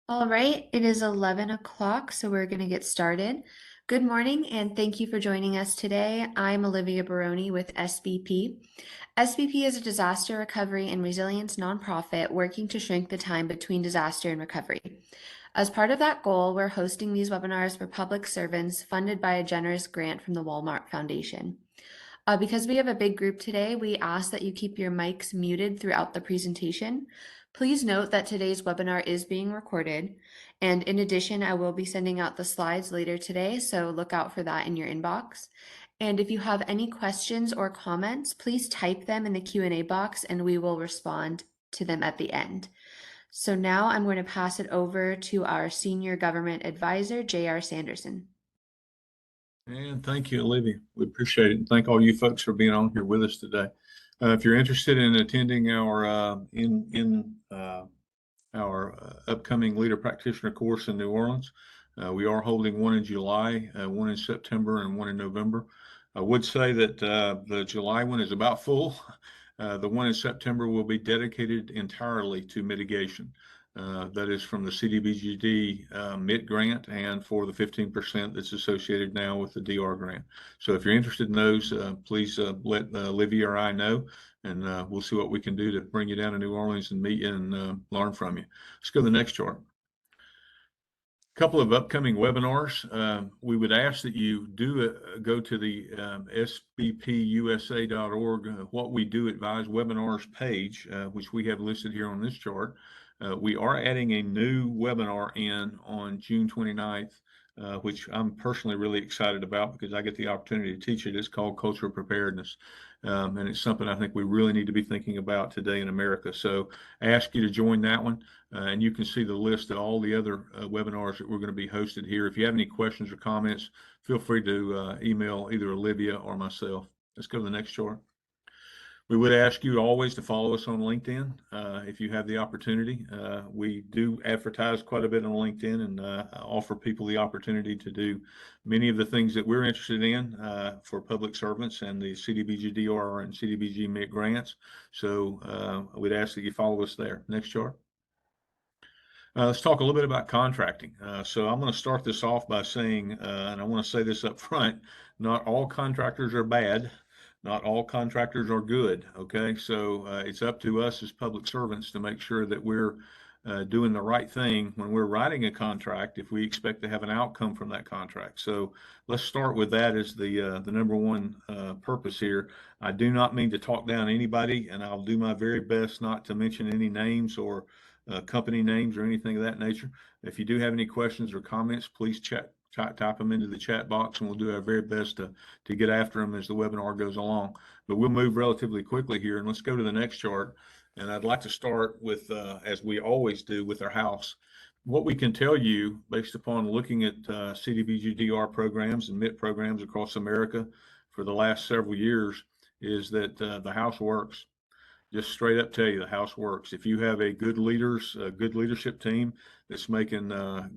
All right, it is 11 o'clock, so we're going to get started. Good morning, and thank you for joining us today. I'm Olivia Baroni with SBP. SBP is a disaster recovery and resilience nonprofit working to shrink the time between disaster and recovery. As part of that goal, we're hosting these webinars for public servants funded by a generous grant from the Walmart Foundation. Because we have a big group today, we ask that you keep your mics muted throughout the presentation. Please note that today's webinar is being recorded. And in addition, I will be sending out the slides later today, so look out for that in your inbox. And if you have any questions or comments, please type them in the Q&A box and we will respond to them at the end. So now I'm going to pass it over to our Senior Government Advisor, J.R. Sanderson. And thank you, Olivia. We appreciate it. And thank all you folks for being on here with us today. If you're interested in attending our upcoming Leader Practitioner course in New Orleans, we are holding one in July, one in September, and one in November. I would say that the July one is about full. The one in September will be dedicated entirely to mitigation. That is from the CDBG-D MIT grant and for the 15% that's associated now with the DR grant. So if you're interested in those, please let Olivia or I know, and we'll see what we can do to bring you down to New Orleans and meet you and learn from you. Let's go to the next chart. A couple of upcoming webinars. We would ask that you do go to the sbpusa.org What We Do Advise webinars page, which we have listed here on this chart. We are adding a new webinar in on June 29th, which I'm personally really excited about because I get the opportunity to teach it. It's called Cultural Preparedness. And it's something I think we really need to be thinking about today in America. So I ask you to join that one, and you can see the list of all the other webinars that we're going to be hosted here. If you have any questions or comments, feel free to email either Olivia or myself. Let's go to the next chart. We would ask you always to follow us on LinkedIn if you have the opportunity. We do advertise quite a bit on LinkedIn and offer people the opportunity to do many of the things that we're interested in for public servants and the CDBG-DR and CDBG-MIT grants. So we'd ask that you follow us there. Next chart. Let's talk a little bit about contracting. So I'm going to start this off by saying, and I want to say this up front, not all contractors are bad. Not all contractors are good, okay? So it's up to us as public servants to make sure that we're doing the right thing when we're writing a contract if we expect to have an outcome from that contract. So let's start with that as the number one purpose here. I do not mean to talk down anybody, and I'll do my very best not to mention any names or company names or anything of that nature. If you do have any questions or comments, please type them into the chat box, and we'll do our very best to get after them as the webinar goes along. But we'll move relatively quickly here, and let's go to the next chart. And I'd like to start with, as we always do, with our house. What we can tell you, based upon looking at CDBG-DR programs and MIT programs across America for the last several years, is that the house works. Just straight up tell you, the house works. If you have a good leadership team that's making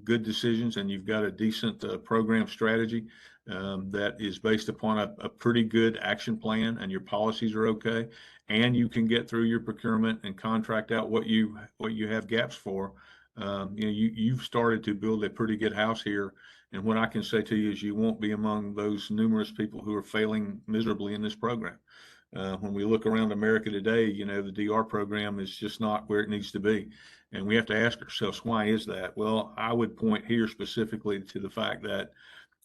good decisions, and you've got a decent program strategy that is based upon a pretty good action plan, and your policies are okay, and you can get through your procurement and contract out what you have gaps for, you've started to build a pretty good house here. And what I can say to you is you won't be among those numerous people who are failing miserably in this program. When we look around America today, the DR program is just not where it needs to be. And we have to ask ourselves, why is that? Well, I would point here specifically to the fact that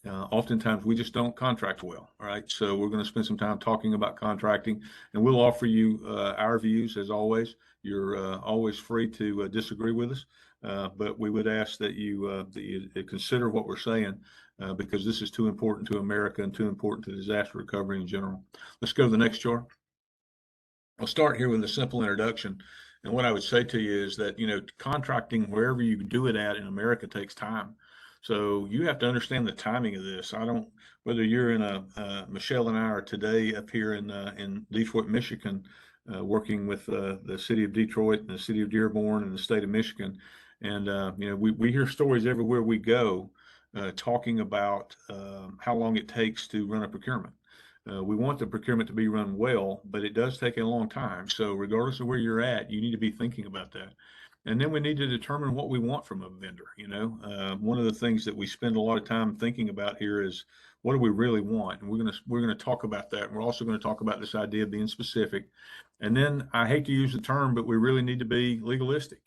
oftentimes we just don't contract well, right? So we're going to spend some time talking about contracting, and we'll offer you our views as always. You're always free to disagree with us, but we would ask that you consider what we're saying because this is too important to America and too important to disaster recovery in general. Let's go to the next chart. I'll start here with a simple introduction. And what I would say to you is that, contracting wherever you do it at in America takes time. So you have to understand the timing of this. Whether you're in Michelle and I are today up here in Detroit, Michigan, working with the city of Detroit and the city of Dearborn and the state of Michigan. And, we hear stories everywhere we go talking about how long it takes to run a procurement. We want the procurement to be run well, but it does take a long time. So regardless of where you're at, you need to be thinking about that. And then we need to determine what we want from a vendor. One of the things that we spend a lot of time thinking about here is what do we really want? And we're gonna talk about that. We're also going to talk about this idea of being specific. And then I hate to use the term, but we really need to be legalistic.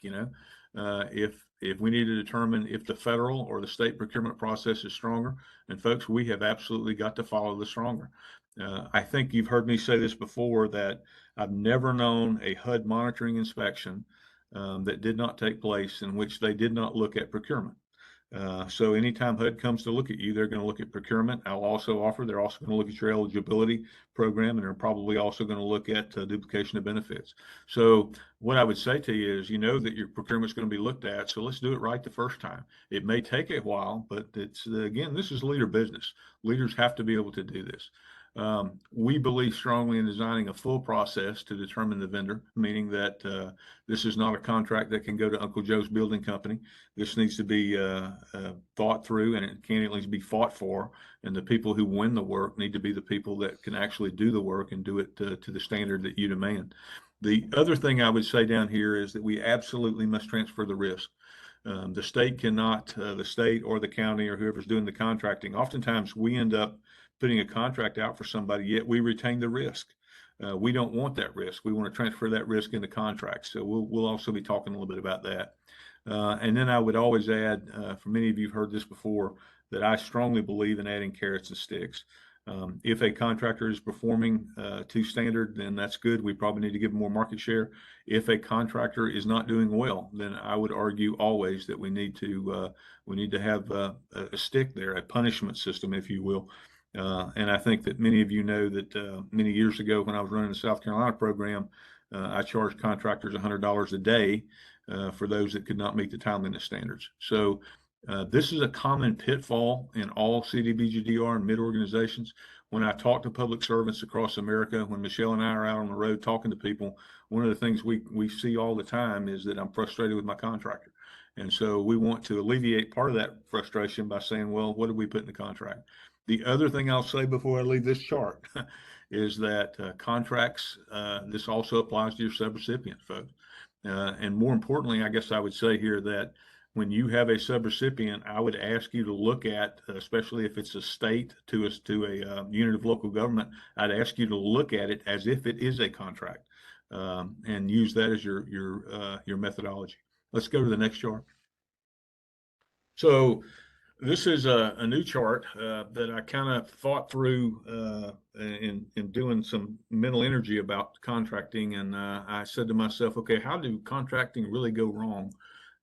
If we need to determine if the federal or the state procurement process is stronger, and folks, we have absolutely got to follow the stronger. I think you've heard me say this before, that I've never known a HUD monitoring inspection that did not take place in which they did not look at procurement. So anytime HUD comes to look at you, they're going to look at procurement. They're also going to look at your eligibility program, and they're probably also going to look at duplication of benefits. So what I would say to you is, that your procurement is going to be looked at. So let's do it right the first time. It may take a while, but again, this is leader business. Leaders have to be able to do this. We believe strongly in designing a full process to determine the vendor, meaning that this is not a contract that can go to Uncle Joe's building company. This needs to be thought through, and it can't at least be fought for. And the people who win the work need to be the people that can actually do the work and do it to the standard that you demand. The other thing I would say down here is that we absolutely must transfer the risk. The state cannot, the state or the county or whoever's doing the contracting, oftentimes we end up putting a contract out for somebody, yet we retain the risk. We don't want that risk. We want to transfer that risk into contracts. So we'll also be talking a little bit about that. And then I would always add, for many of you have heard this before, that I strongly believe in adding carrots and sticks. If a contractor is performing to standard, then that's good. We probably need to give them more market share. If a contractor is not doing well, then I would argue always that we need to have a stick there, a punishment system, if you will. And I think that many of you know that many years ago when I was running the South Carolina program, I charged contractors $100 a day for those that could not meet the timeliness standards. So this is a common pitfall in all CDBG-DR and MIT organizations. When I talk to public servants across America, when Michelle and I are out on the road talking to people, one of the things we see all the time is that I'm frustrated with my contractor. And so we want to alleviate part of that frustration by saying, well, what did we put in the contract? The other thing I'll say before I leave this chart is that contracts, this also applies to your subrecipient, folks. And more importantly, I guess I would say here that when you have a subrecipient, I would ask you to look at, especially if it's a state to a unit of local government, I'd ask you to look at it as if it is a contract, and use that as your methodology. Let's go to the next chart. So this is a new chart that I kind of thought through in doing some mental energy about contracting. And I said to myself, okay, how do contracting really go wrong?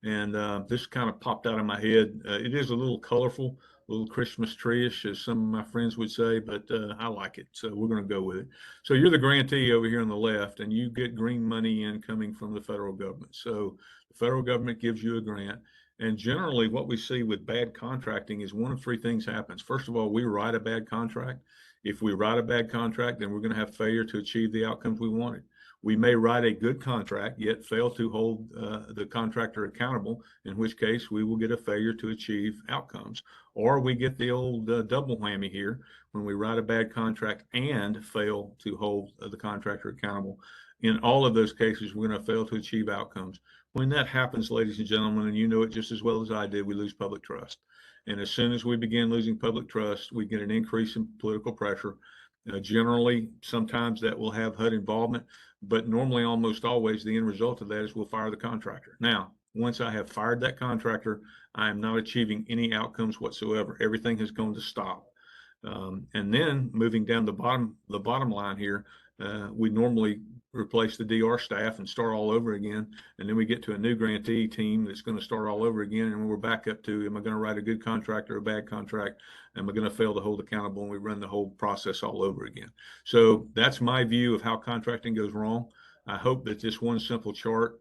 And this kind of popped out of my head. It is a little colorful, a little Christmas tree-ish, as some of my friends would say, but I like it. So we're going to go with it. So you're the grantee over here on the left, and you get green money in coming from the federal government. So the federal government gives you a grant. And generally what we see with bad contracting is one of three things happens. First of all, we write a bad contract. If we write a bad contract, then we're going to have failure to achieve the outcomes we wanted. We may write a good contract, yet fail to hold the contractor accountable, in which case we will get a failure to achieve outcomes. Or we get the old double whammy here, when we write a bad contract and fail to hold the contractor accountable. In all of those cases, we're going to fail to achieve outcomes. When that happens, ladies and gentlemen, and you know it just as well as I did, we lose public trust. And as soon as we begin losing public trust, we get an increase in political pressure. Generally, sometimes that will have HUD involvement, but normally, almost always, the end result of that is we'll fire the contractor. Now, once I have fired that contractor, I am not achieving any outcomes whatsoever. Everything has gone to stop. And then moving down the bottom line here, we normally replace the DR staff and start all over again. And then we get to a new grantee team that's going to start all over again. And we're back up to, am I going to write a good contract or a bad contract? Am I going to fail to hold accountable? And we run the whole process all over again. So that's my view of how contracting goes wrong. I hope that this one simple chart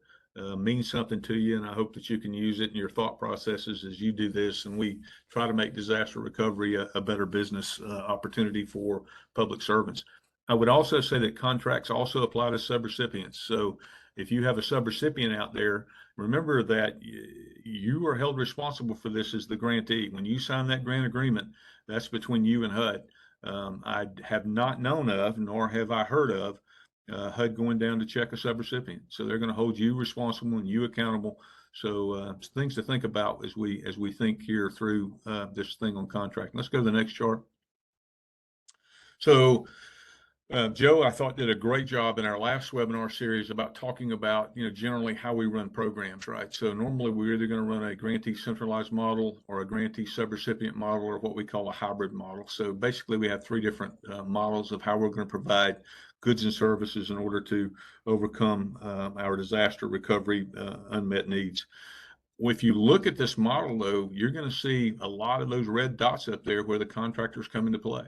means something to you, and I hope that you can use it in your thought processes as you do this, and we try to make disaster recovery a better business opportunity for public servants. I would also say that contracts also apply to subrecipients. So if you have a subrecipient out there, remember that you are held responsible for this as the grantee. When you sign that grant agreement, that's between you and HUD. I have not known of, nor have I heard of, HUD going down to check a subrecipient. So they're going to hold you responsible and you accountable. So things to think about as we think here through this thing on contract. Let's go to the next chart. So Joe, I thought, did a great job in our last webinar series about talking about, generally how we run programs, right? So normally we're either going to run a grantee centralized model or a grantee subrecipient model, or what we call a hybrid model. So basically we have three different models of how we're going to provide goods and services in order to overcome our disaster recovery unmet needs. If you look at this model, though, you're going to see a lot of those red dots up there where the contractors come into play.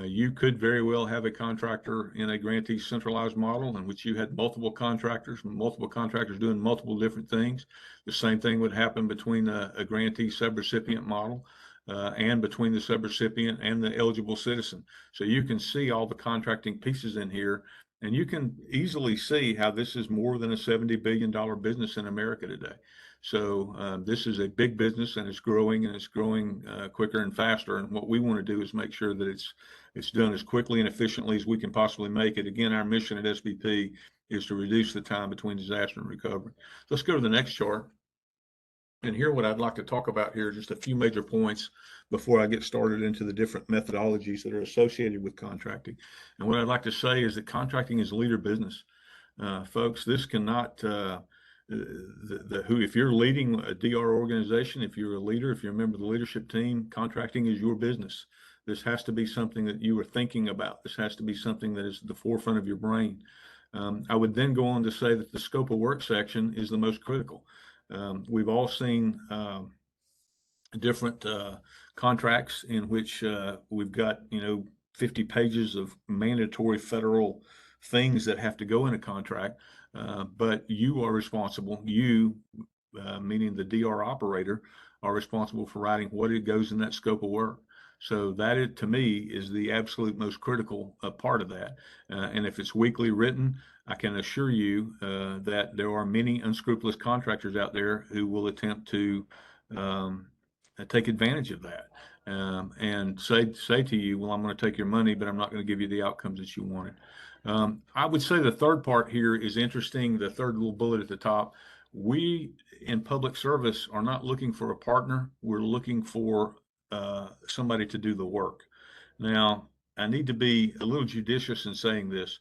You could very well have a contractor in a grantee centralized model in which you had multiple contractors doing multiple different things. The same thing would happen between a grantee subrecipient model and between the subrecipient and the eligible citizen. So you can see all the contracting pieces in here, and you can easily see how this is more than a $70 billion business in America today. So this is a big business, and it's growing quicker and faster. And what we want to do is make sure that it's done as quickly and efficiently as we can possibly make it. Again, our mission at SBP is to reduce the time between disaster and recovery. Let's go to the next chart. And here, what I'd like to talk about here, just a few major points before I get started into the different methodologies that are associated with contracting. And what I'd like to say is that contracting is leader business. Folks, this cannot, if you're leading a DR organization, if you're a leader, if you're a member of the leadership team, contracting is your business. This has to be something that you are thinking about. This has to be something that is at the forefront of your brain. I would then go on to say that the scope of work section is the most critical. We've all seen different contracts in which we've got 50 pages of mandatory federal things that have to go in a contract, but you are responsible. You, meaning the DR operator, are responsible for writing what it goes in that scope of work. So that, to me, is the absolute most critical part of that. And if it's weakly written, I can assure you that there are many unscrupulous contractors out there who will attempt to take advantage of that and say to you, well, I'm going to take your money, but I'm not going to give you the outcomes that you wanted. I would say the third part here is interesting. The third little bullet at the top, we in public service are not looking for a partner. We're looking for somebody to do the work. Now, I need to be a little judicious in saying this.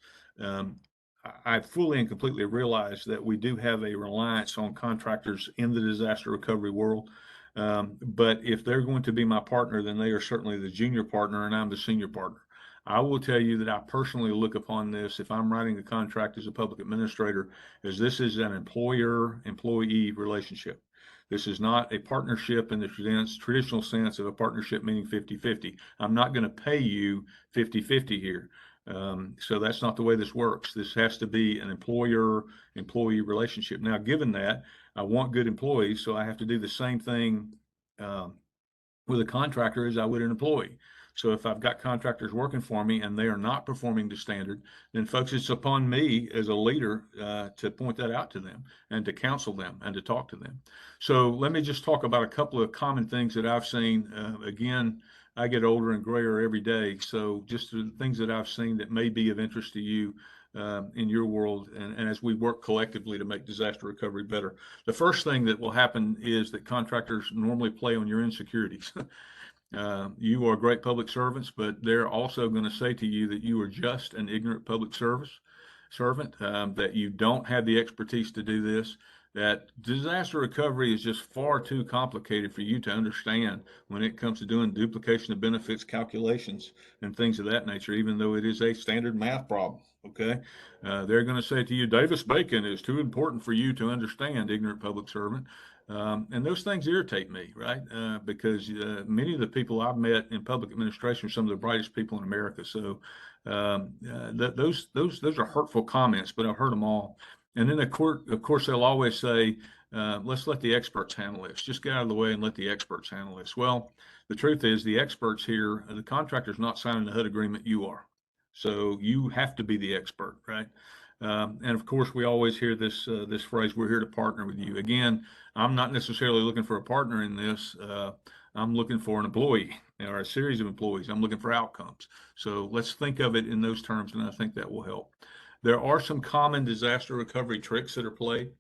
I fully and completely realize that we do have a reliance on contractors in the disaster recovery world. But if they're going to be my partner, then they are certainly the junior partner and I'm the senior partner. I will tell you that I personally look upon this, if I'm writing a contract as a public administrator, as this is an employer-employee relationship. This is not a partnership in the traditional sense of a partnership, meaning 50-50. I'm not going to pay you 50-50 here. So that's not the way this works. This has to be an employer-employee relationship. Now, given that, I want good employees, so I have to do the same thing with a contractor as I would an employee. So if I've got contractors working for me and they are not performing to standard, then folks, it's upon me as a leader to point that out to them and to counsel them and to talk to them. So let me just talk about a couple of common things that I've seen. Again, I get older and grayer every day. So just the things that I've seen that may be of interest to you in your world and as we work collectively to make disaster recovery better. The first thing that will happen is that contractors normally play on your insecurities. You are great public servants, but they're also going to say to you that you are just an ignorant public servant, that you don't have the expertise to do this, that disaster recovery is just far too complicated for you to understand when it comes to doing duplication of benefits calculations and things of that nature, even though it is a standard math problem. Okay. They're going to say to you, Davis-Bacon is too important for you to understand, ignorant public servant. And those things irritate me, right? Because many of the people I've met in public administration are some of the brightest people in America. So those are hurtful comments, but I've heard them all. And then of course they'll always say, let's let the experts handle this. Just get out of the way and let the experts handle this. Well, the truth is the experts here, the contractor's not signing the HUD agreement, you are. So you have to be the expert, right? And of course, we always hear this phrase, we're here to partner with you. Again, I'm not necessarily looking for a partner in this. I'm looking for an employee or a series of employees. I'm looking for outcomes. So let's think of it in those terms, and I think that will help. There are some common disaster recovery tricks that are played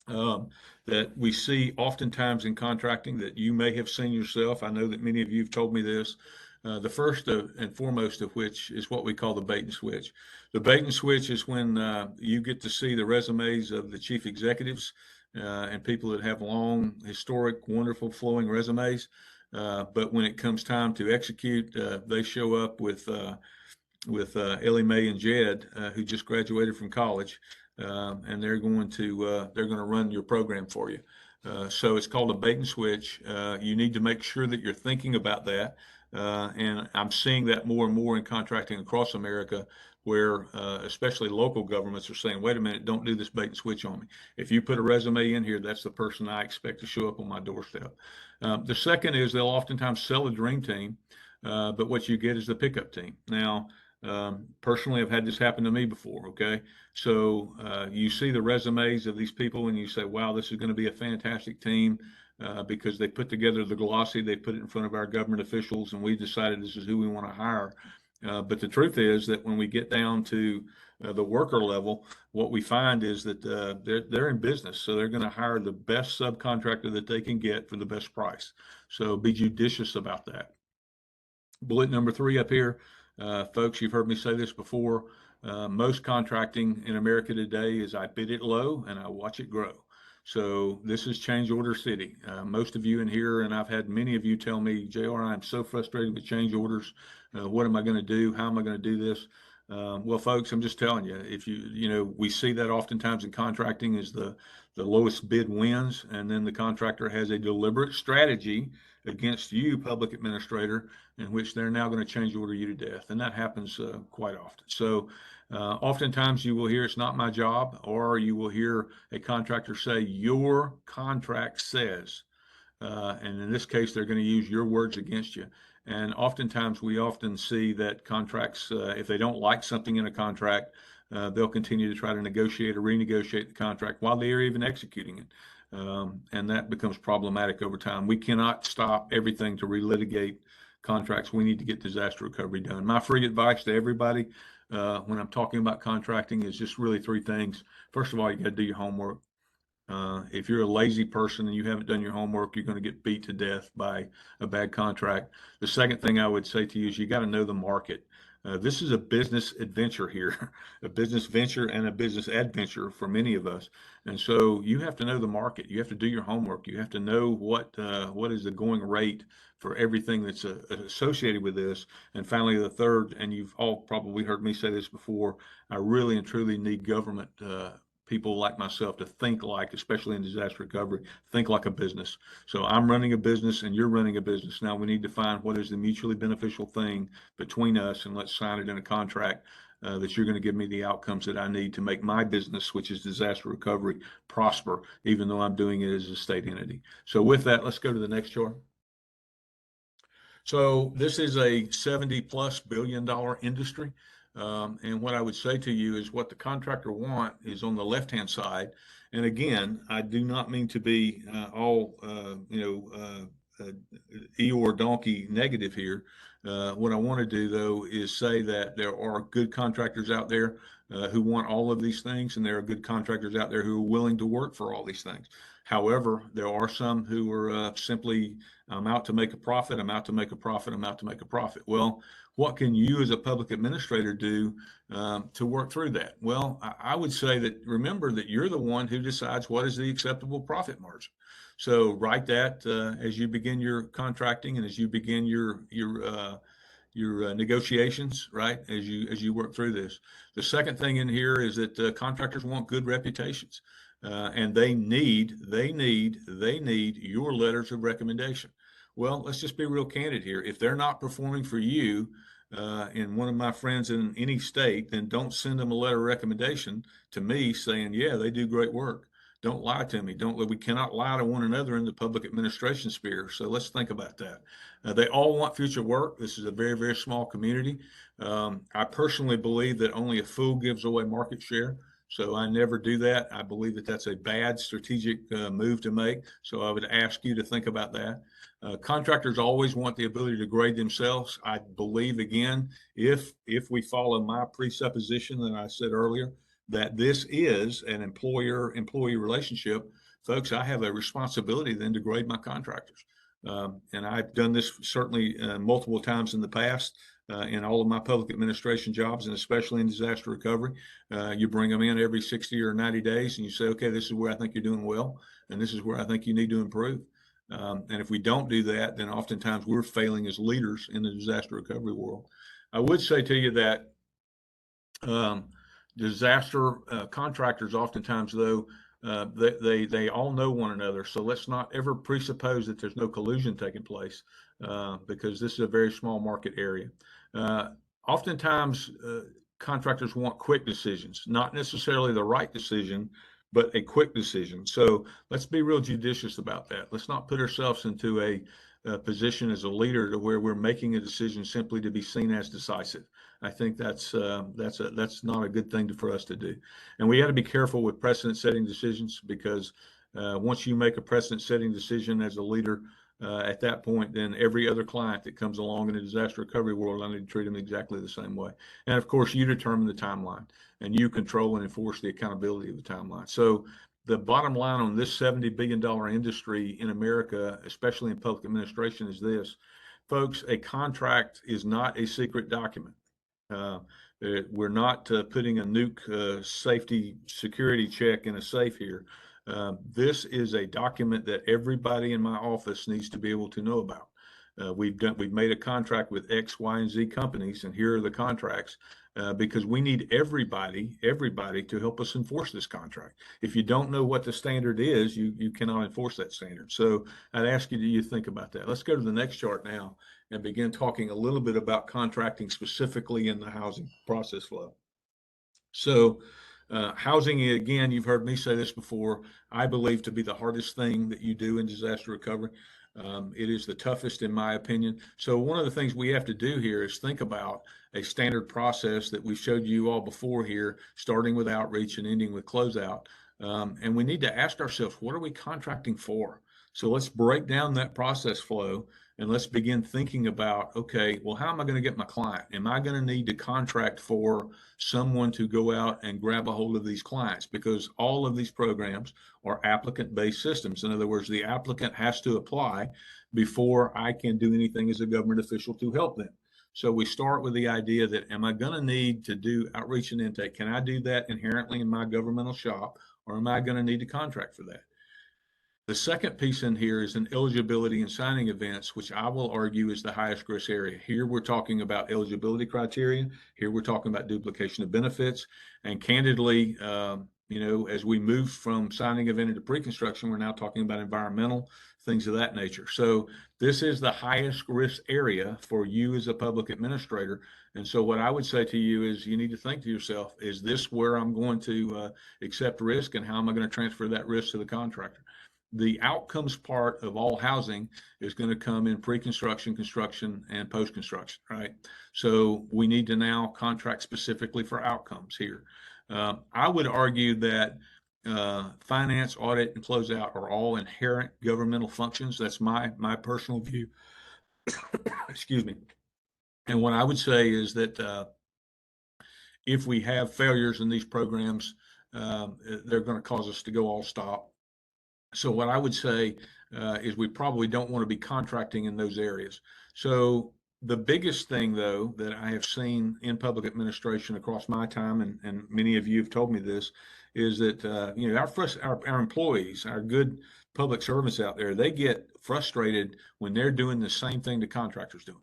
that we see oftentimes in contracting that you may have seen yourself. I know that many of you have told me this. The first and foremost of which is what we call the bait and switch. The bait and switch is when you get to see the resumes of the chief executives and people that have long, historic, wonderful, flowing resumes. But when it comes time to execute, they show up with Ellie Mae and Jed, who just graduated from college, and they're going to run your program for you. So it's called a bait and switch. You need to make sure that you're thinking about that. And I'm seeing that more and more in contracting across America, where especially local governments are saying, wait a minute, don't do this bait and switch on me. If you put a resume in here, that's the person I expect to show up on my doorstep. The second is they'll oftentimes sell a dream team, but what you get is the pickup team. Now, personally, I've had this happen to me before. Okay. So you see the resumes of these people and you say, wow, this is going to be a fantastic team because they put together the glossy, they put it in front of our government officials, and we decided this is who we want to hire. But the truth is that when we get down to the worker level, what we find is that they're in business. So they're going to hire the best subcontractor that they can get for the best price. So be judicious about that. Bullet number 3 up here, folks, you've heard me say this before. Most contracting in America today is I bid it low and I watch it grow. So this is change order city. Most of you in here, and I've had many of you tell me, JR, I'm so frustrated with change orders. What am I going to do? How am I going to do this? Well, folks, I'm just telling you, if we see that oftentimes in contracting is the lowest bid wins, and then the contractor has a deliberate strategy against you, public administrator, in which they're now going to change order you to death. And that happens quite often. So oftentimes you will hear it's not my job, or you will hear a contractor say your contract says, and in this case, they're going to use your words against you. And oftentimes we often see that contracts, if they don't like something in a contract, they'll continue to try to negotiate or renegotiate the contract while they are even executing it. And that becomes problematic over time. We cannot stop everything to relitigate contracts. We need to get disaster recovery done. My free advice to everybody when I'm talking about contracting is just really 3 things. First of all, you got to do your homework. If you're a lazy person and you haven't done your homework, you're going to get beat to death by a bad contract. The second thing I would say to you is you got to know the market. This is a business adventure here, a business venture and a business adventure for many of us. And so you have to know the market. You have to do your homework. You have to know what is the going rate for everything that's associated with this. And finally, the third, and you've all probably heard me say this before, I really and truly need government people like myself to think like, especially in disaster recovery, think like a business. So I'm running a business and you're running a business. Now we need to find what is the mutually beneficial thing between us, and let's sign it in a contract that you're going to give me the outcomes that I need to make my business, which is disaster recovery, prosper, even though I'm doing it as a state entity. So with that, let's go to the next chart. So this is a $70+ billion industry. And what I would say to you is what the contractor want is on the left-hand side. And again, I do not mean to be Eeyore donkey negative here. What I want to do, though, is say that there are good contractors out there who want all of these things, and there are good contractors out there who are willing to work for all these things. However, there are some who are simply, I'm out to make a profit, I'm out to make a profit, I'm out to make a profit. Well, what can you as a public administrator do to work through that? Well, I would say that remember that you're the one who decides what is the acceptable profit margin. So write that as you begin your contracting and as you begin your negotiations, right? As you work through this. The second thing in here is that contractors want good reputations, and they need your letters of recommendation. Well, let's just be real candid here. If they're not performing for you, and one of my friends in any state, then don't send them a letter of recommendation to me saying, yeah, they do great work. Don't lie to me. We cannot lie to one another in the public administration sphere. So let's think about that. They all want future work. This is a very, very small community. I personally believe that only a fool gives away market share. So I never do that. I believe that that's a bad strategic move to make. So I would ask you to think about that. Contractors always want the ability to grade themselves. I believe, again, if we follow my presupposition that I said earlier, that this is an employer-employee relationship, folks, I have a responsibility then to grade my contractors. And I've done this certainly multiple times in the past. In all of my public administration jobs, and especially in disaster recovery, you bring them in every 60 or 90 days and you say, okay, this is where I think you're doing well, and this is where I think you need to improve. And if we don't do that, then oftentimes we're failing as leaders in the disaster recovery world. I would say to you that disaster contractors oftentimes, though, they all know one another. So let's not ever presuppose that there's no collusion taking place, because this is a very small market area. Oftentimes, contractors want quick decisions, not necessarily the right decision, but a quick decision. So let's be real judicious about that. Let's not put ourselves into a position as a leader to where we're making a decision simply to be seen as decisive. I think that's not a good thing for us to do. And we got to be careful with precedent-setting decisions, because once you make a precedent-setting decision as a leader, at that point, then every other client that comes along in the disaster recovery world, I need to treat them exactly the same way. And of course, you determine the timeline, and you control and enforce the accountability of the timeline. So the bottom line on this $70 billion industry in America, especially in public administration, is this. Folks, a contract is not a secret document. We're not putting a nuke safety security check in a safe here. This is a document that everybody in my office needs to be able to know about. We've made a contract with X, Y, and Z companies, and here are the contracts, because we need everybody to help us enforce this contract. If you don't know what the standard is, you cannot enforce that standard. So I'd ask you to think about that. Let's go to the next chart now and begin talking a little bit about contracting specifically in the housing process flow. So housing, again, you've heard me say this before, I believe to be the hardest thing that you do in disaster recovery. It is the toughest, in my opinion. So one of the things we have to do here is think about a standard process that we showed you all before here, starting with outreach and ending with closeout. And we need to ask ourselves, what are we contracting for? So let's break down that process flow and let's begin thinking about, okay, well, how am I going to get my client? Am I going to need to contract for someone to go out and grab a hold of these clients? Because all of these programs are applicant-based systems. In other words, the applicant has to apply before I can do anything as a government official to help them. So we start with the idea that, am I going to need to do outreach and intake? Can I do that inherently in my governmental shop, or am I going to need to contract for that? The second piece in here is an eligibility and signing events, which I will argue is the highest risk area. Here we're talking about eligibility criteria. Here we're talking about duplication of benefits. And candidly, as we move from signing event into pre-construction, we're now talking about environmental things of that nature. So this is the highest risk area for you as a public administrator. And so what I would say to you is, you need to think to yourself, is this where I'm going to accept risk, and how am I going to transfer that risk to the contractor? The outcomes part of all housing is going to come in pre-construction, construction, and post-construction, right? So we need to now contract specifically for outcomes here. I would argue that finance, audit, and closeout are all inherent governmental functions. That's my personal view. Excuse me. And what I would say is that if we have failures in these programs, they're going to cause us to go all stop. So what I would say is we probably don't want to be contracting in those areas. So the biggest thing, though, that I have seen in public administration across my time, and many of you have told me this, is that our employees, our good public servants out there, they get frustrated when they're doing the same thing the contractors do.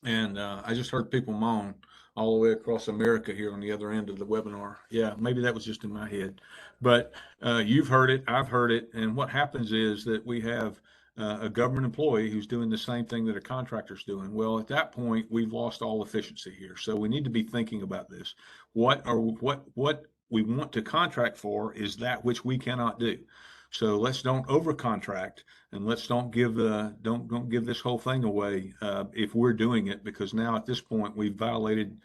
And I just heard people moan all the way across America here on the other end of the webinar. Yeah, maybe that was just in my head, but you've heard it, I've heard it. And what happens is that we have a government employee who's doing the same thing that a contractor's doing. Well, at that point, we've lost all efficiency here. So we need to be thinking about this. What we want to contract for is that which we cannot do. So let's don't over contract, and let's don't give this whole thing away if we're doing it, because now at this point we've violated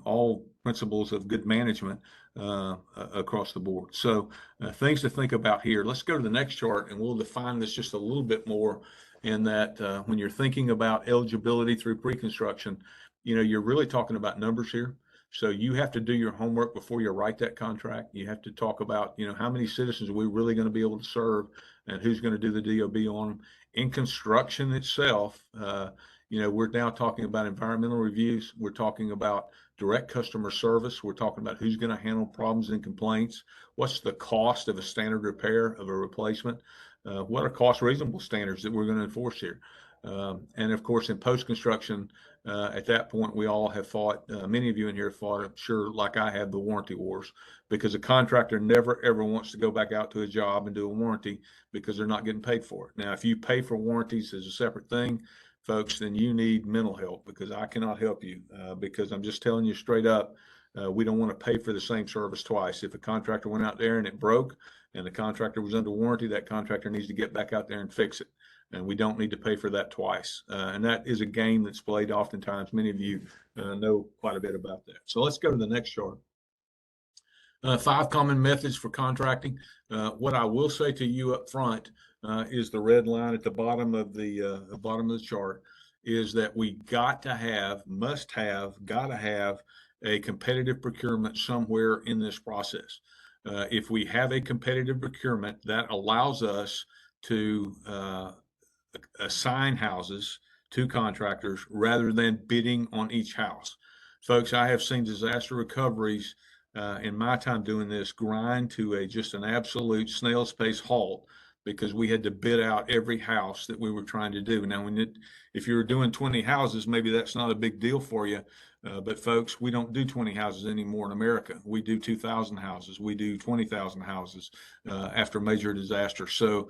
all principles of good management across the board. So things to think about here. Let's go to the next chart and we'll define this just a little bit more in that when you're thinking about eligibility through pre-construction, you're really talking about numbers here. So you have to do your homework before you write that contract. You have to talk about, how many citizens are we really going to be able to serve and who's going to do the DOB on them. In construction itself, we're now talking about environmental reviews. We're talking about direct customer service. We're talking about who's going to handle problems and complaints. What's the cost of a standard repair of a replacement? What are cost reasonable standards that we're going to enforce here? And of course, in post-construction, at that point, we all have fought, many of you in here have fought, I'm sure, like I have, the warranty wars, because a contractor never, ever wants to go back out to a job and do a warranty because they're not getting paid for it. Now, if you pay for warranties as a separate thing, folks, then you need mental help, because I cannot help you, because I'm just telling you straight up, we don't want to pay for the same service twice. If a contractor went out there and it broke and the contractor was under warranty, that contractor needs to get back out there and fix it. And we don't need to pay for that twice. And that is a game that's played oftentimes. Many of you know quite a bit about that. So let's go to the next chart. 5 common methods for contracting. What I will say to you up front is the red line at the bottom of the chart is that we got to have a competitive procurement somewhere in this process. If we have a competitive procurement, that allows us to assign houses to contractors rather than bidding on each house. Folks, I have seen disaster recoveries in my time doing this grind to just an absolute snail's pace halt because we had to bid out every house that we were trying to do. Now, if you were doing 20 houses, maybe that's not a big deal for you. But folks, we don't do 20 houses anymore in America. We do 2,000 houses. We do 20,000 houses after major disaster. So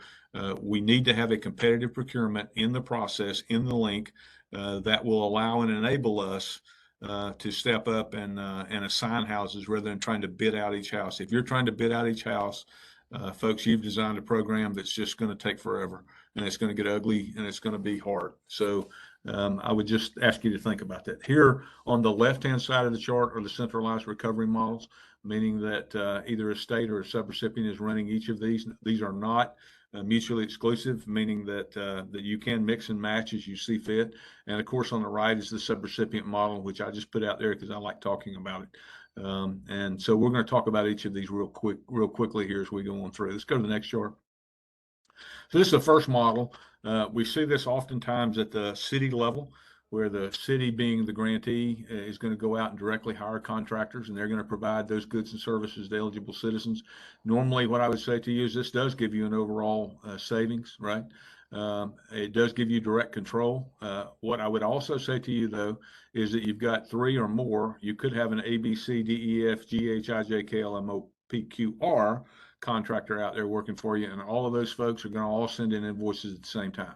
we need to have a competitive procurement in the process, in the link, that will allow and enable us to step up and assign houses rather than trying to bid out each house. If you're trying to bid out each house, folks, you've designed a program that's just going to take forever, and it's going to get ugly, and it's going to be hard. So I would just ask you to think about that. Here on the left-hand side of the chart are the centralized recovery models, meaning that either a state or a subrecipient is running each of these. These are not mutually exclusive, meaning that that you can mix and match as you see fit. And of course, on the right is the sub-recipient model, which I just put out there because I like talking about it. And so we're going to talk about each of these real quickly here as we go on through. Let's go to the next chart. So this is the first model. We see this oftentimes at the city level, where the city, being the grantee, is going to go out and directly hire contractors, and they're going to provide those goods and services to eligible citizens. Normally, what I would say to you is this does give you an overall savings, right? It does give you direct control. What I would also say to you, though, is that you've got 3 or more. You could have an A, B, C, D, E, F, G, H, I, J, K, L, M, O, P, Q, R contractor out there working for you, and all of those folks are going to all send in invoices at the same time.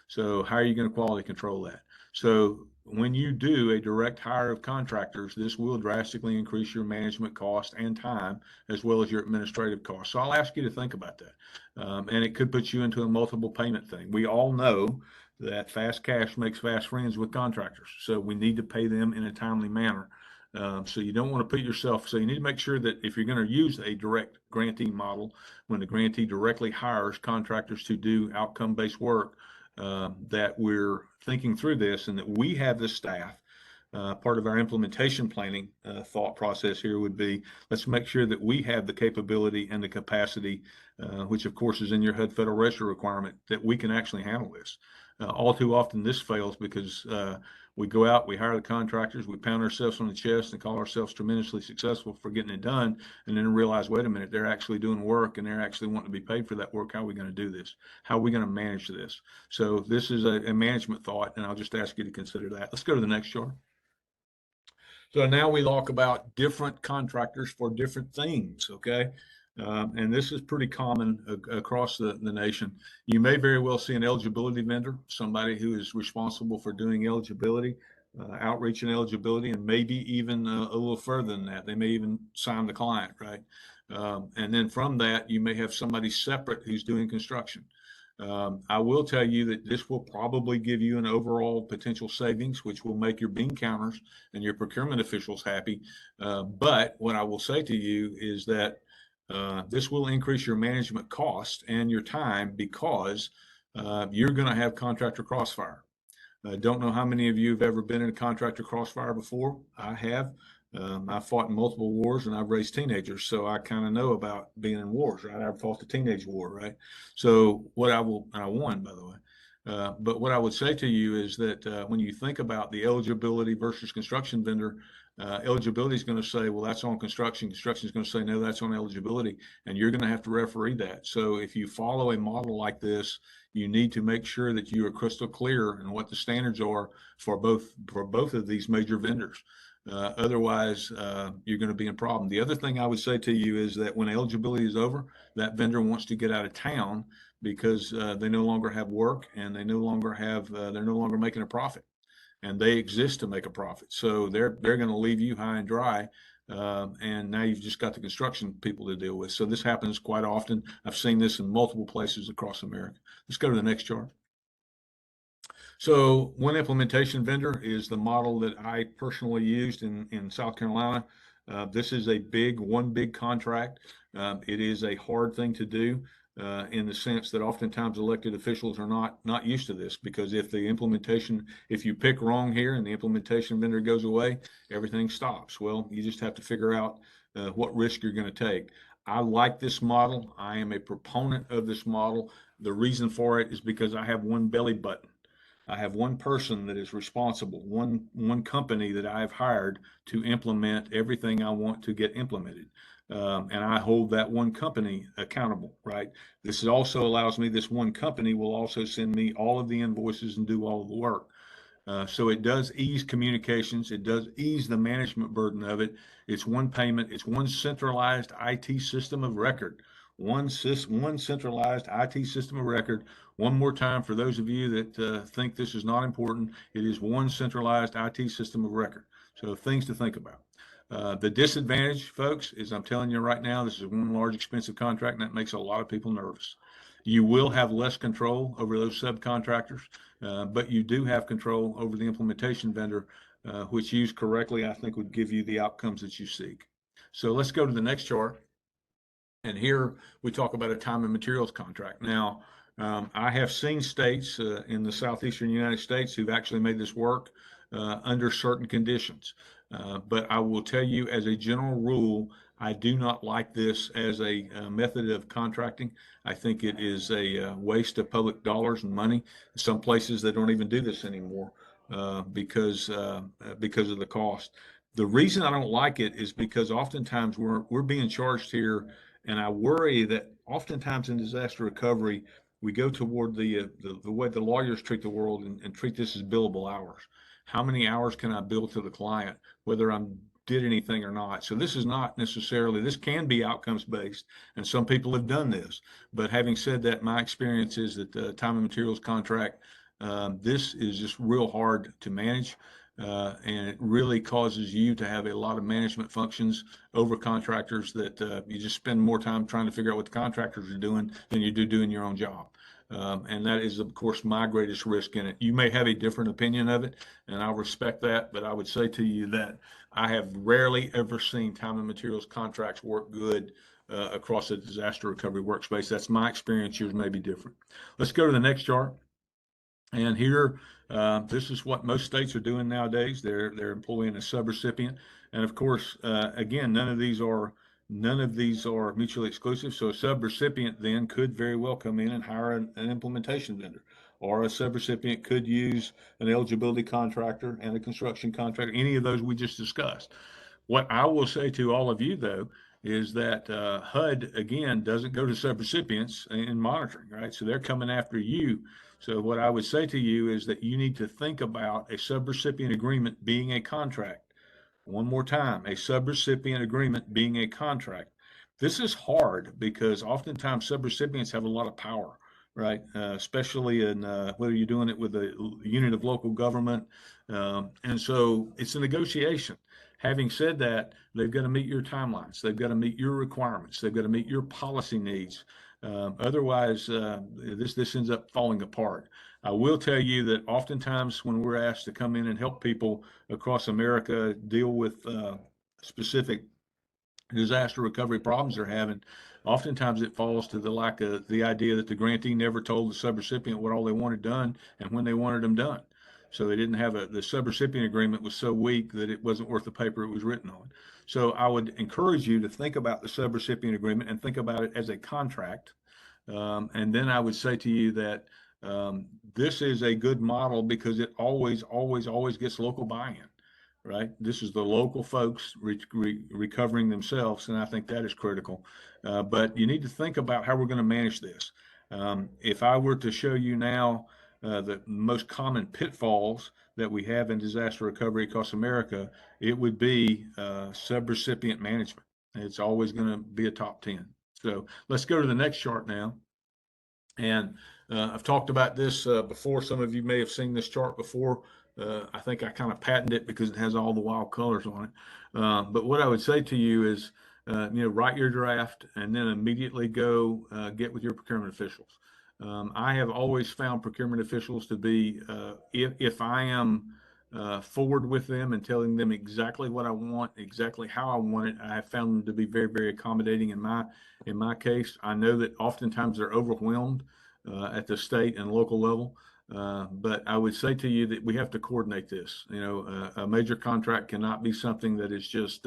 So how are you going to quality control that? So when you do a direct hire of contractors, this will drastically increase your management cost and time, as well as your administrative costs. So I'll ask you to think about that. And it could put you into a multiple payment thing. We all know that fast cash makes fast friends with contractors. So we need to pay them in a timely manner. So you don't want to put yourself, so you need to make sure that if you're going to use a direct grantee model, when the grantee directly hires contractors to do outcome-based work, that we're thinking through this and that we have the staff. Part of our implementation planning thought process here would be, let's make sure that we have the capability and the capacity, which of course is in your HUD Federal Register requirement, that we can actually handle this. All too often this fails because we go out, we hire the contractors, we pound ourselves on the chest and call ourselves tremendously successful for getting it done, and then realize, wait a minute, they're actually doing work and they're actually wanting to be paid for that work. How are we going to do this? How are we going to manage this? So this is a management thought, and I'll just ask you to consider that. Let's go to the next chart. So now we talk about different contractors for different things, okay? And this is pretty common across the nation. You may very well see an eligibility vendor, somebody who is responsible for doing eligibility, outreach and eligibility, and maybe even a little further than that. They may even sign the client, right? And then from that, you may have somebody separate who's doing construction. I will tell you that this will probably give you an overall potential savings, which will make your bean counters and your procurement officials happy. But what I will say to you is that this will increase your management cost and your time because you're going to have contractor crossfire. I don't know how many of you have ever been in a contractor crossfire before. I have. I've fought in multiple wars and I've raised teenagers, so I kind of know about being in wars, right? I fought the teenage war, right? So what I will, and I won, by the way. But what I would say to you is that when you think about the eligibility versus construction vendor, eligibility is going to say, well, that's on construction. Construction is going to say, no, that's on eligibility. And you're going to have to referee that. So if you follow a model like this, you need to make sure that you are crystal clear in what the standards are for both of these major vendors. Otherwise, you're going to be in problem. The other thing I would say to you is that when eligibility is over, that vendor wants to get out of town because they no longer have work and they no longer have they're no longer making a profit, and they exist to make a profit. So they're going to leave you high and dry. And now you've just got the construction people to deal with. So this happens quite often. I've seen this in multiple places across America. Let's go to the next chart. So one implementation vendor is the model that I personally used in South Carolina. This is one big contract. It is a hard thing to do in the sense that oftentimes elected officials are not used to this, because if you pick wrong here and the implementation vendor goes away, everything stops. Well, you just have to figure out what risk you're going to take. I like this model. I am a proponent of this model. The reason for it is because I have one belly button. I have one person that is responsible, one company that I have hired to implement everything I want to get implemented. And I hold that one company accountable, right? This also allows me, this one company will also send me all of the invoices and do all of the work. So it does ease communications. It does ease the management burden of it. It's one payment. It's one centralized IT system of record. One centralized IT system of record. One more time for those of you that think this is not important, it is one centralized IT system of record. So things to think about. The disadvantage, folks, is I'm telling you right now, this is one large expensive contract, and that makes a lot of people nervous. You will have less control over those subcontractors, but you do have control over the implementation vendor, which used correctly, I think would give you the outcomes that you seek. So let's go to the next chart. And here we talk about a time and materials contract. Now, I have seen states in the southeastern United States who've actually made this work under certain conditions. But I will tell you, as a general rule, I do not like this as a method of contracting. I think it is a waste of public dollars and money. Some places they don't even do this anymore because of the cost. The reason I don't like it is because oftentimes we're being charged here, and I worry that oftentimes in disaster recovery, we go toward the way the lawyers treat the world and treat this as billable hours. How many hours can I bill to the client, whether I'm did anything or not? So this is not necessarily, this can be outcomes based, and some people have done this. But having said that, my experience is that the time and materials contract, this is just real hard to manage. And it really causes you to have a lot of management functions over contractors that you just spend more time trying to figure out what the contractors are doing than you do doing your own job. And that is, of course, my greatest risk in it. You may have a different opinion of it, and I'll respect that, but I would say to you that I have rarely ever seen time and materials contracts work good across a disaster recovery workspace. That's my experience. Yours may be different. Let's go to the next chart. And here, this is what most states are doing nowadays. They're employing a subrecipient, and of course, again, none of these are mutually exclusive. So a subrecipient then could very well come in and hire an implementation vendor, or a subrecipient could use an eligibility contractor and a construction contractor. Any of those we just discussed. What I will say to all of you, though, is that HUD, again, doesn't go to subrecipients in monitoring, right? So they're coming after you. So what I would say to you is that you need to think about a subrecipient agreement being a contract. One more time, a subrecipient agreement being a contract. This is hard because oftentimes subrecipients have a lot of power, right? Especially in whether you're doing it with a unit of local government. And so it's a negotiation. Having said that, they've got to meet your timelines. They've got to meet your requirements. They've got to meet your policy needs. Otherwise, this ends up falling apart. I will tell you that oftentimes when we're asked to come in and help people across America deal with specific disaster recovery problems they're having, oftentimes it falls to the lack of the idea that the grantee never told the subrecipient what all they wanted done and when they wanted them done. So they didn't have the subrecipient agreement was so weak that it wasn't worth the paper it was written on. So I would encourage you to think about the subrecipient agreement and think about it as a contract. And then I would say to you that this is a good model because it always gets local buy-in, right? This is the local folks recovering themselves, and I think that is critical. But you need to think about how we're going to manage this. If I were to show you now the most common pitfalls that we have in disaster recovery across America, it would be subrecipient management. It's always going to be a top 10. So let's go to the next chart now. And I've talked about this before. Some of you may have seen this chart before. I think I kind of patented it because it has all the wild colors on it. But what I would say to you is, write your draft and then immediately go get with your procurement officials. I have always found procurement officials to be, if I am forward with them and telling them exactly what I want, exactly how I want it, I have found them to be very, very accommodating in my case. I know that oftentimes they're overwhelmed at the state and local level. But I would say to you that we have to coordinate this. A major contract cannot be something that is just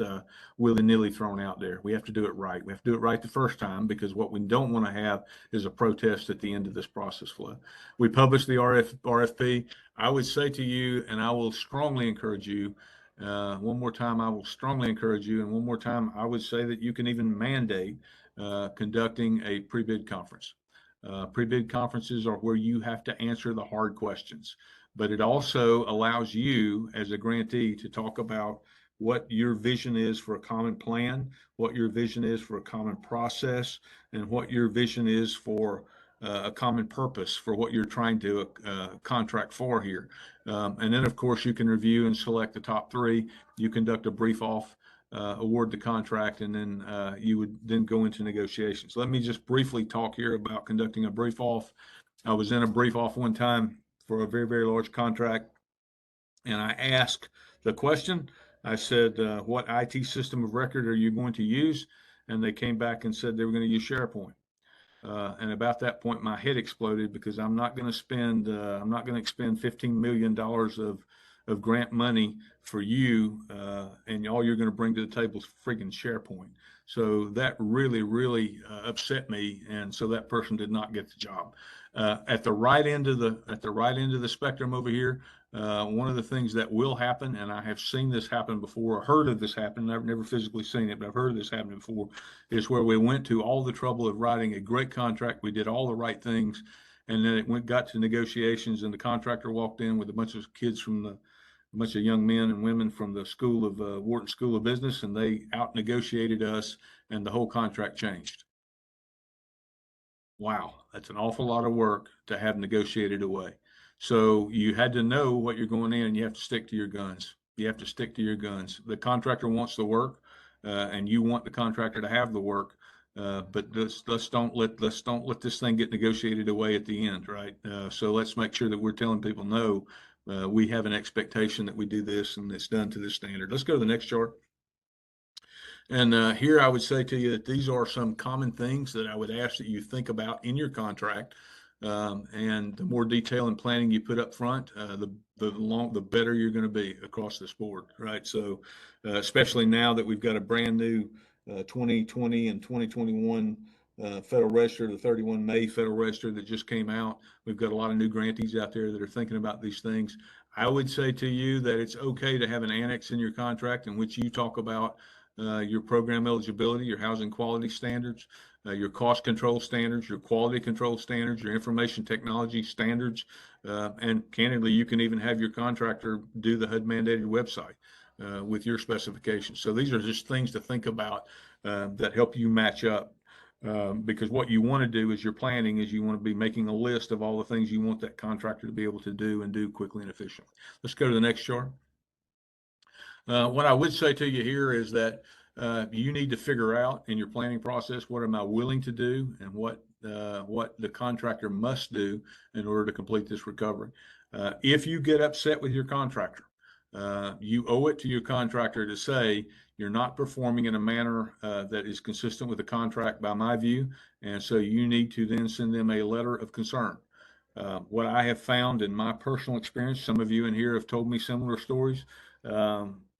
willy-nilly thrown out there. We have to do it right. We have to do it right the first time, because what we don't want to have is a protest at the end of this process flow. We published the RFP. I would say to you, and I will strongly encourage you, one more time, I will strongly encourage you, and one more time, I would say that you can even mandate conducting a pre-bid conference. Pre-bid conferences are where you have to answer the hard questions, but it also allows you as a grantee to talk about what your vision is for a common plan, what your vision is for a common process, and what your vision is for a common purpose for what you're trying to contract for here. And then, of course, you can review and select the top three. You conduct a brief off, award the contract, and then you would then go into negotiations. Let me just briefly talk here about conducting a brief off. I was in a brief off one time for a very, very large contract, and I asked the question. I said, what IT system of record are you going to use? And they came back and said they were going to use SharePoint. And about that point, my head exploded, because I'm not going to expend $15 million of grant money for you, and all you're going to bring to the table is freaking SharePoint. So that really, really upset me, and so that person did not get the job. At the right end of the spectrum over here, one of the things that will happen, and I have seen this happen before, heard of this happen, I've never physically seen it, but I've heard of this happen before, is where we went to all the trouble of writing a great contract. We did all the right things, and then it got to negotiations, and the contractor walked in with a bunch of young men and women from the Wharton School of Business, and they out negotiated us, and the whole contract changed. Wow, that's an awful lot of work to have negotiated away. So you had to know what you're going in, and you have to stick to your guns. You have to stick to your guns. The contractor wants the work, and you want the contractor to have the work. But let's don't let this thing get negotiated away at the end, right? So let's make sure that we're telling people, no, we have an expectation that we do this, and it's done to this standard. Let's go to the next chart. And here I would say to you that these are some common things that I would ask that you think about in your contract. And the more detail and planning you put up front, the better you're going to be across this board, right? So especially now that we've got a brand new 2020 and 2021 Federal Register, the 31 May Federal Register that just came out. We've got a lot of new grantees out there that are thinking about these things. I would say to you that it's okay to have an annex in your contract in which you talk about your program eligibility, your housing quality standards, your cost control standards, your quality control standards, your information technology standards, and candidly, you can even have your contractor do the HUD mandated website with your specifications. So these are just things to think about that help you match up. Because what you want to do is your planning is you want to be making a list of all the things you want that contractor to be able to do and do quickly and efficiently. Let's go to the next chart. What I would say to you here is that you need to figure out in your planning process, what am I willing to do and what what the contractor must do in order to complete this recovery. If you get upset with your contractor, you owe it to your contractor to say you're not performing in a manner that is consistent with the contract by my view, and so you need to then send them a letter of concern. What I have found in my personal experience, some of you in here have told me similar stories.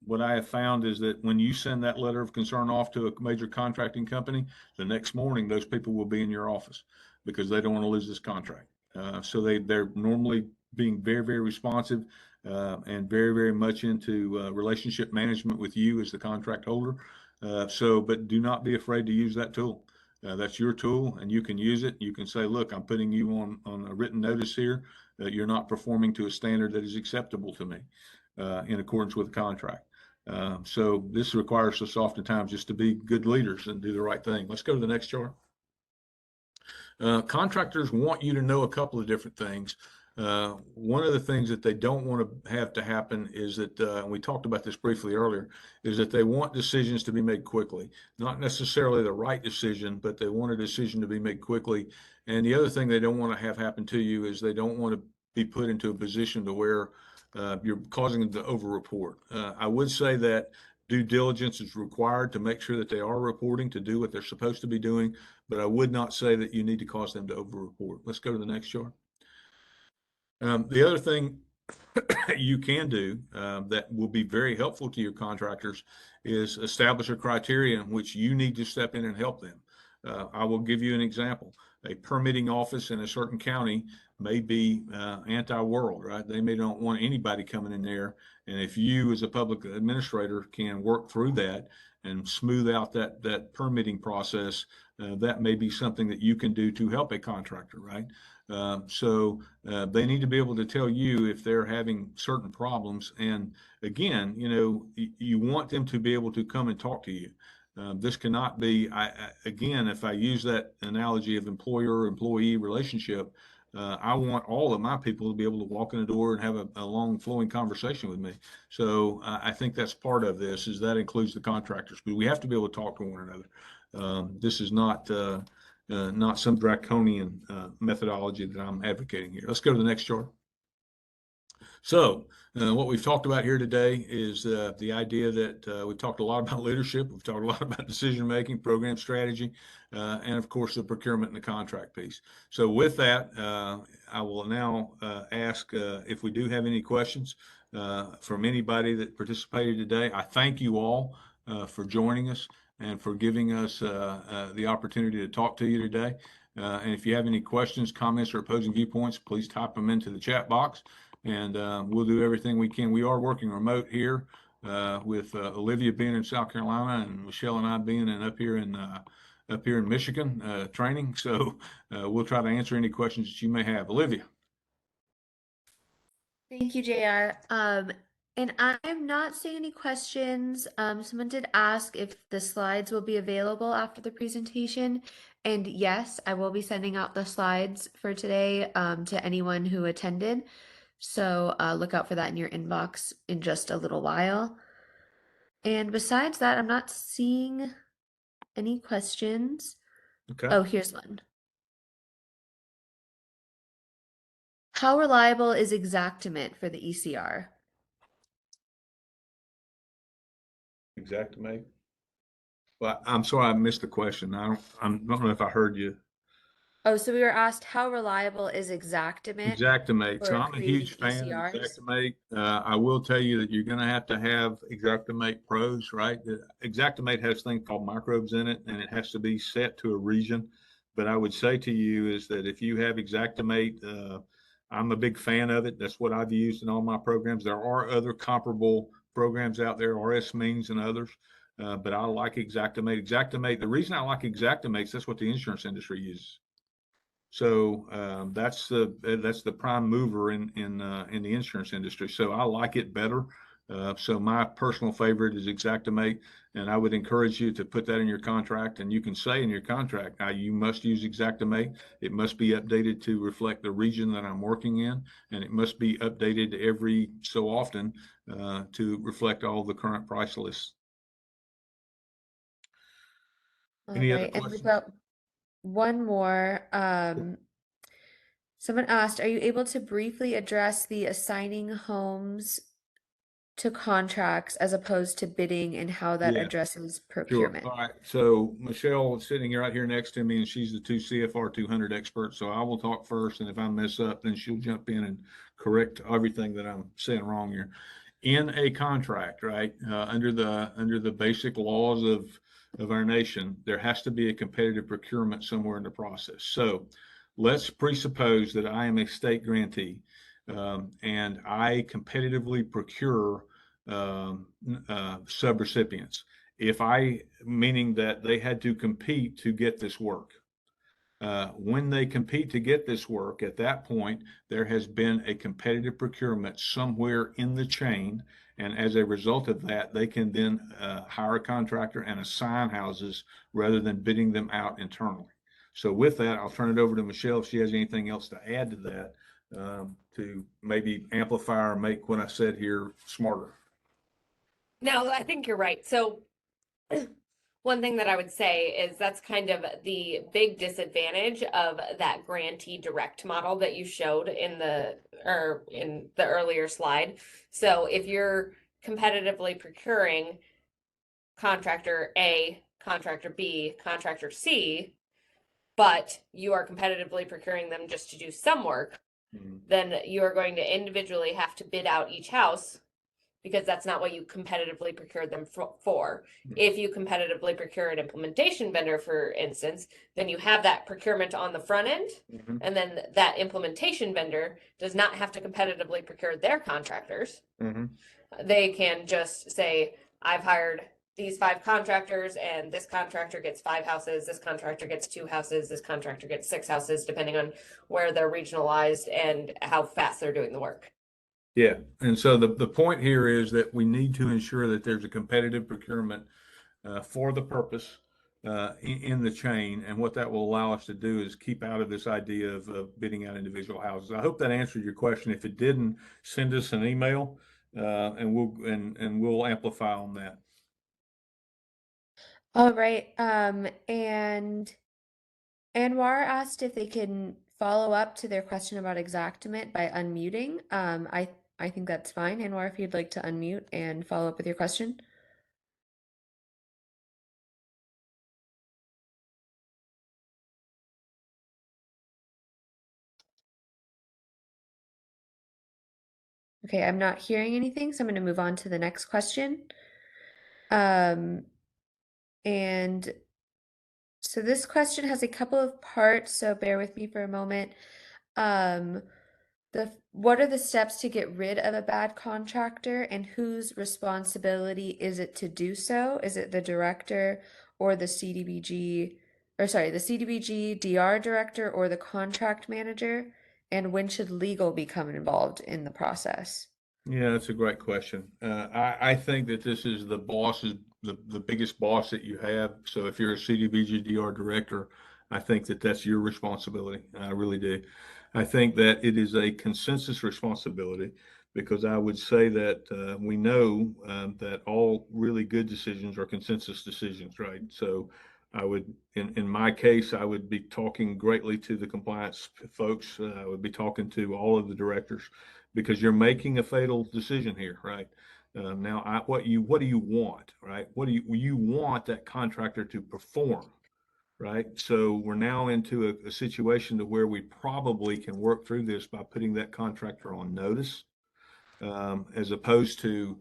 What I have found is that when you send that letter of concern off to a major contracting company, the next morning those people will be in your office because they don't want to lose this contract. So they're normally being very, very responsive and very, very much into relationship management with you as the contract holder. But do not be afraid to use that tool. That's your tool and you can use it. You can say, look, I'm putting you on a written notice here that you're not performing to a standard that is acceptable to me in accordance with the contract. So this requires us oftentimes just to be good leaders and do the right thing. Let's go to the next chart. Contractors want you to know a couple of different things. One of the things that they don't want to happen is that, and we talked about this briefly earlier, is that they want decisions to be made quickly. Not necessarily the right decision, but they want a decision to be made quickly. And the other thing they don't want to have happen to you is they don't want to be put into a position to where you're causing them to over-report. I would say that due diligence is required to make sure that they are reporting to do what they're supposed to be doing, but I would not say that you need to cause them to over-report. Let's go to the next chart. The other thing you can do that will be very helpful to your contractors is establish a criteria in which you need to step in and help them. I will give you an example. A permitting office in a certain county may be anti-world, right? They may not want anybody coming in there. And if you as a public administrator can work through that and smooth out that permitting process, that may be something that you can do to help a contractor, right? So they need to be able to tell you if they're having certain problems. And again, you want them to be able to come and talk to you. This cannot be, again, if I use that analogy of employer-employee relationship, I want all of my people to be able to walk in the door and have a long flowing conversation with me. So I think that's part of this, is that includes the contractors, but we have to be able to talk to one another. This is not some draconian methodology that I'm advocating here. Let's go to the next chart. So what we've talked about here today is the idea that we've talked a lot about leadership, we've talked a lot about decision-making, program strategy, and of course the procurement and the contract piece. So with that, I will now ask if we do have any questions from anybody that participated today. I thank you all for joining us and for giving us the opportunity to talk to you today. And if you have any questions, comments, or opposing viewpoints, please type them into the chat box. And we'll do everything we can. We are working remote here with Olivia being in South Carolina and Michelle and I being up here in Michigan training. So we'll try to answer any questions that you may have. Olivia. Thank you, JR. And I'm not seeing any questions. Someone did ask if the slides will be available after the presentation. And yes, I will be sending out the slides for today to anyone who attended. So look out for that in your inbox in just a little while. And besides that, I'm not seeing any questions. Okay. Oh, here's one. How reliable is Xactimate for the ECR? Xactimate. Well, I'm sorry, I missed the question. I don't know if I heard you. Oh, so we were asked how reliable is Xactimate Xactimate. So for I'm a creating huge fan of ECRs? Xactimate. I will tell you that you're going to have Xactimate Pros, right? Xactimate has things called microbes in it, and it has to be set to a region. But I would say to you is that if you have Xactimate, I'm a big fan of it. That's what I've used in all my programs. There are other comparable programs out there, RS Means and others. But I like Xactimate. Xactimate, the reason I like Xactimate is that's what the insurance industry uses. So that's the prime mover in the insurance industry. So I like it better. So my personal favorite is Xactimate, and I would encourage you to put that in your contract. And you can say in your contract, you must use Xactimate. It must be updated to reflect the region that I'm working in, and it must be updated every so often to reflect all the current price lists. Any other questions? one more. Someone asked, are you able to briefly address the assigning homes to contracts as opposed to bidding and how that Yeah. addresses Sure. procurement? All right. So Michelle is sitting right here next to me, and she's the 2 CFR 200 expert. So I will talk first, and if I mess up, then she'll jump in and correct everything that I'm saying wrong here. In a contract, right, under the basic laws of our nation, there has to be a competitive procurement somewhere in the process. So let's presuppose that I am a state grantee, and I competitively procure sub-recipients. Meaning that they had to compete to get this work. When they compete to get this work, at that point, there has been a competitive procurement somewhere in the chain. And as a result of that, they can then hire a contractor and assign houses rather than bidding them out internally. So with that, I'll turn it over to Michelle if she has anything else to add to that, to maybe amplify or make what I said here smarter. No, I think you're right. So one thing that I would say is that's kind of the big disadvantage of that grantee direct model that you showed in the earlier slide. So if you're competitively procuring contractor A, contractor B, contractor C, but you are competitively procuring them just to do some work, then you are going to individually have to bid out each house because that's not what you competitively procured them for. If you competitively procure an implementation vendor, for instance, then you have that procurement on the front end, and then that implementation vendor does not have to competitively procure their contractors. They can just say, I've hired these 5 contractors, and this contractor gets 5 houses, this contractor gets 2 houses, this contractor gets 6 houses, depending on where they're regionalized and how fast they're doing the work. Yeah, and so the point here is that we need to ensure that there's a competitive procurement for the purpose in the chain, and what that will allow us to do is keep out of this idea of bidding out individual houses. I hope that answered your question. If it didn't, send us an email, and we'll amplify on that. All right. And Anwar asked if they can follow up to their question about exactament by unmuting. I think that's fine. Anwar, if you'd like to unmute and follow up with your question. Okay, I'm not hearing anything, so I'm going to move on to the next question. And so this question has a couple of parts, so bear with me for a moment. What are the steps to get rid of a bad contractor, and whose responsibility is it to do so? Is it the director or the CDBG-DR director or the contract manager? And when should legal become involved in the process? Yeah, that's a great question. I think that this is the biggest boss that you have. So if you're a CDBG-DR director, I think that that's your responsibility. I really do. I think that it is a consensus responsibility, because I would say that we know that all really good decisions are consensus decisions, right? So I would, in my case, I would be talking greatly to the compliance folks. I would be talking to all of the directors, because you're making a fatal decision here, right? Now, what do you want, right? What do you want that contractor to perform, right? So we're now into a situation to where we probably can work through this by putting that contractor on notice, as opposed to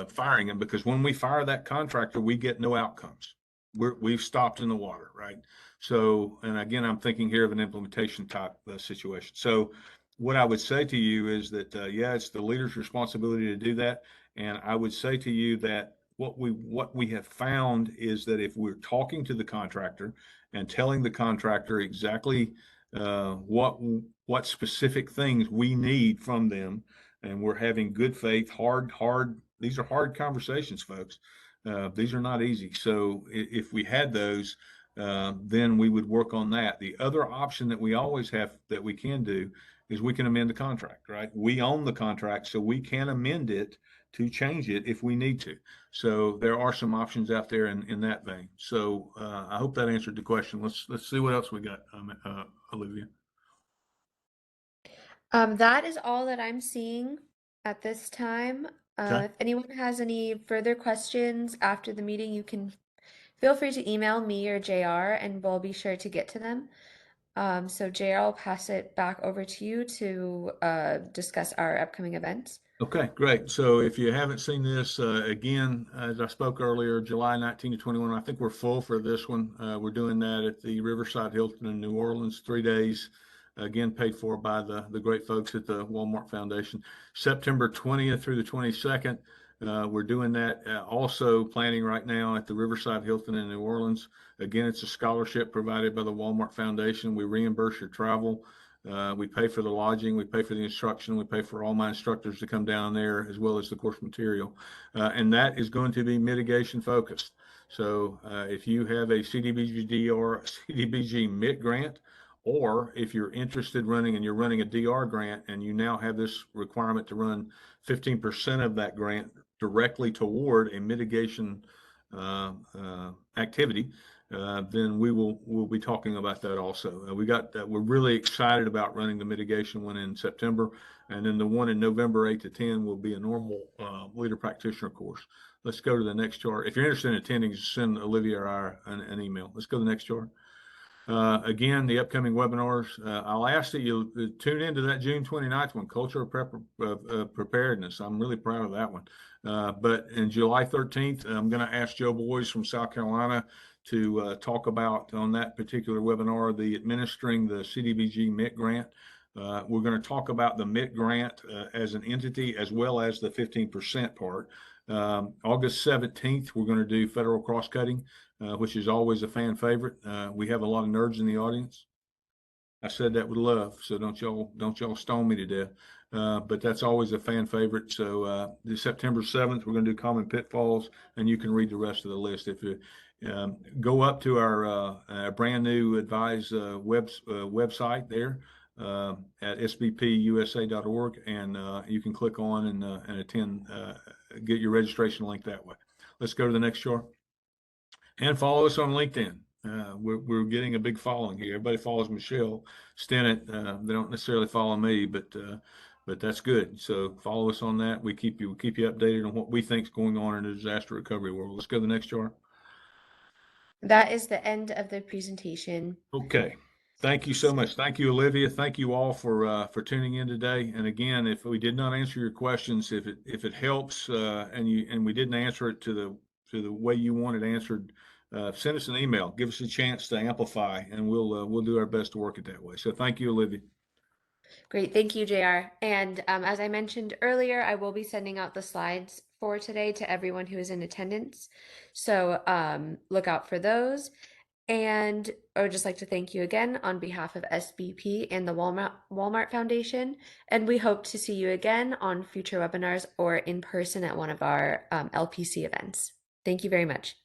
firing him, because when we fire that contractor, we get no outcomes. We've stopped in the water, right? So, and again, I'm thinking here of an implementation type situation. So what I would say to you is that, yeah, it's the leader's responsibility to do that. And I would say to you that what we have found is that if we're talking to the contractor and telling the contractor exactly what specific things we need from them, and we're having good faith, these are hard conversations, folks. These are not easy. So if we had those, then we would work on that. The other option that we always have that we can do is we can amend the contract, right? We own the contract, so we can amend it to change it if we need to. So there are some options out there in that vein. So I hope that answered the question. Let's see what else we got, Olivia. That is all that I'm seeing at this time. Okay. If anyone has any further questions after the meeting, you can feel free to email me or JR and we'll be sure to get to them. So JR, I'll pass it back over to you to discuss our upcoming events. Okay, great. So if you haven't seen this, again, as I spoke earlier, July 19 to 21, I think we're full for this one. We're doing that at the Riverside Hilton in New Orleans, 3 days, again, paid for by the great folks at the Walmart Foundation. September 20th through the 22nd, we're doing that also planning right now at the Riverside Hilton in New Orleans. Again, it's a scholarship provided by the Walmart Foundation. We reimburse your travel. We pay for the lodging, we pay for the instruction, we pay for all my instructors to come down there as well as the course material. And that is going to be mitigation focused. So if you have a CDBG-DR, CDBG-MIT grant, or if you're interested and you're running a DR grant and you now have this requirement to run 15% of that grant directly toward a mitigation activity, then we'll be talking about that also. We're really excited about running the mitigation one in September, and then the one in November 8 to 10 will be a normal leader practitioner course. Let's go to the next chart. If you're interested in attending, just send Olivia or I an email. Let's go to the next chart. Again, the upcoming webinars, I'll ask that you tune into that June 29th one, Culture of Preparedness. I'm really proud of that one. But in July 13th, I'm going to ask Joe Boys from South Carolina to talk about, on that particular webinar, the administering the CDBG MIT grant. We're going to talk about the MIT grant as an entity as well as the 15% part. August 17th, we're going to do federal cross-cutting, which is always a fan favorite. We have a lot of nerds in the audience. I said that with love, so don't y'all stone me to death. But that's always a fan favorite. So the September 7th, we're going to do common pitfalls, and you can read the rest of the list. If you go up to our brand new advised website there at sbpusa.org, and you can click on and attend, get your registration link that way. Let's go to the next chart. And follow us on LinkedIn. We're getting a big following here. Everybody follows Michelle Stennett. They don't necessarily follow me, but that's good. So follow us on that. We keep you updated on what we think is going on in the disaster recovery world. Let's go to the next chart. That is the end of the presentation. Okay. Thank you so much. Thank you, Olivia. Thank you all for tuning in today. And again, if we did not answer your questions, if it helps and we didn't answer it to the way you wanted answered, send us an email. Give us a chance to amplify, and we'll do our best to work it that way. So thank you, Olivia. Great, thank you, JR. And as I mentioned earlier, I will be sending out the slides for today to everyone who is in attendance. So look out for those. And I would just like to thank you again on behalf of SBP and the Walmart Foundation. And we hope to see you again on future webinars or in person at one of our LPC events. Thank you very much.